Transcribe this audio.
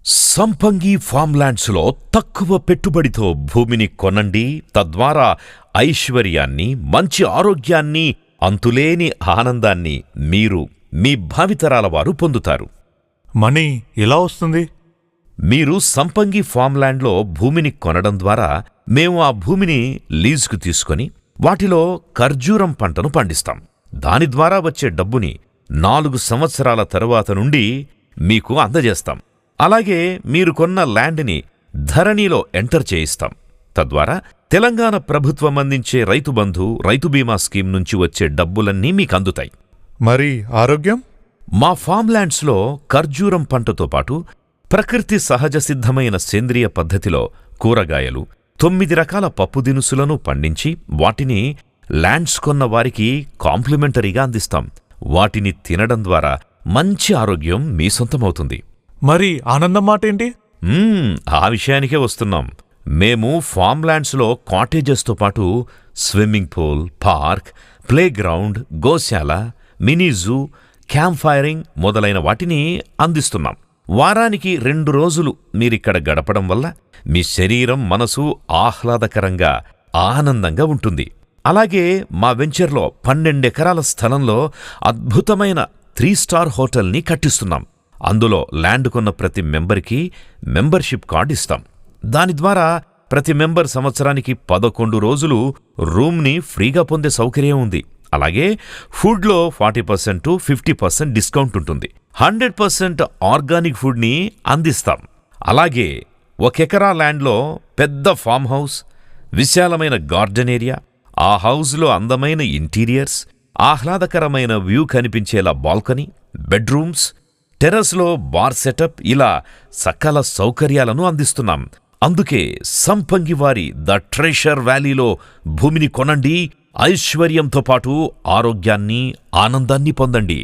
సంపంగి ఫార్మ్లాండ్స్లో తక్కువ పెట్టుబడితో భూమిని కొనండి. తద్వారా ఐశ్వర్యాన్ని, మంచి ఆరోగ్యాన్ని, అంతులేని ఆనందాన్ని మీరు మీ భావితరాల వారు పొందుతారు. మనీ ఎలా వస్తుంది? మీరు సంపంగి ఫార్మ్లాండ్లో భూమిని కొనడం ద్వారా మేము ఆ భూమిని లీజుకు తీసుకొని వాటిలో ఖర్జూరం పంటను పండిస్తాం. దాని ద్వారా వచ్చే డబ్బుని 4 సంవత్సరాల తరువాత నుండి మీకు అందజేస్తాం. అలాగే మీరు కొన్న ల్యాండ్ని ధరణిలో ఎంటర్ చేయిస్తాం. తద్వారా తెలంగాణ ప్రభుత్వం అందించే రైతు బంధు, రైతు బీమా స్కీమ్ నుంచి వచ్చే డబ్బులన్నీ మీకందుతాయి. మరి ఆరోగ్యం? మా ఫార్మ్లాండ్స్లో ఖర్జూరం పంటతో పాటు ప్రకృతి సహజ సిద్ధమైన సేంద్రియ పద్ధతిలో కూరగాయలు, 9 రకాల పప్పు దినుసులను పండించి వాటిని ల్యాండ్స్ కొన్న వారికి కాంప్లిమెంటరీగా అందిస్తాం. వాటిని తినడం ద్వారా మంచి ఆరోగ్యం మీ సొంతమవుతుంది. మరి ఆనందం మాటేంటి? ఆ విషయానికే వస్తున్నాం. మేము ఫార్మ్లాండ్స్లో కాటేజెస్తో పాటు స్విమ్మింగ్ పూల్, పార్క్, ప్లేగ్రౌండ్, గోశాల, మినీ జూ, క్యాంప్ ఫైరింగ్ మొదలైన వాటిని అందిస్తున్నాం. వారానికి 2 రోజులు మీరిక్కడ గడపడం వల్ల మీ శరీరం, మనసు ఆహ్లాదకరంగా, ఆనందంగా ఉంటుంది. అలాగే మా వెంచర్లో 12 ఎకరాల స్థలంలో అద్భుతమైన 3 స్టార్ హోటల్ని కట్టిస్తున్నాం. అందులో ల్యాండ్ కొన్న ప్రతి మెంబర్కి మెంబర్షిప్ కార్డు ఇస్తాం. దాని ద్వారా ప్రతి మెంబర్ సంవత్సరానికి 11 రోజులు రూమ్ని ఫ్రీగా పొందే సౌకర్యం ఉంది. అలాగే ఫుడ్లో 40% to 50% డిస్కౌంట్ ఉంటుంది. 100% ఆర్గానిక్ ఫుడ్ని అందిస్తాం. అలాగే 1 ఎకరా ల్యాండ్లో పెద్ద ఫామ్ హౌస్, విశాలమైన గార్డెన్ ఏరియా, ఆ హౌస్లో అందమైన ఇంటీరియర్స్, ఆహ్లాదకరమైన వ్యూ కనిపించేలా బాల్కనీ, బెడ్రూమ్స్, టెర్రస్లో బార్ సెటప్, ఇలా సకల సౌకర్యాలను అందిస్తున్నాం. అందుకే సంపంగి వారి ద ట్రెషర్ వ్యాలీలో భూమిని కొనండి. ఐశ్వర్యంతో పాటు ఆరోగ్యాన్ని, ఆనందాన్ని పొందండి.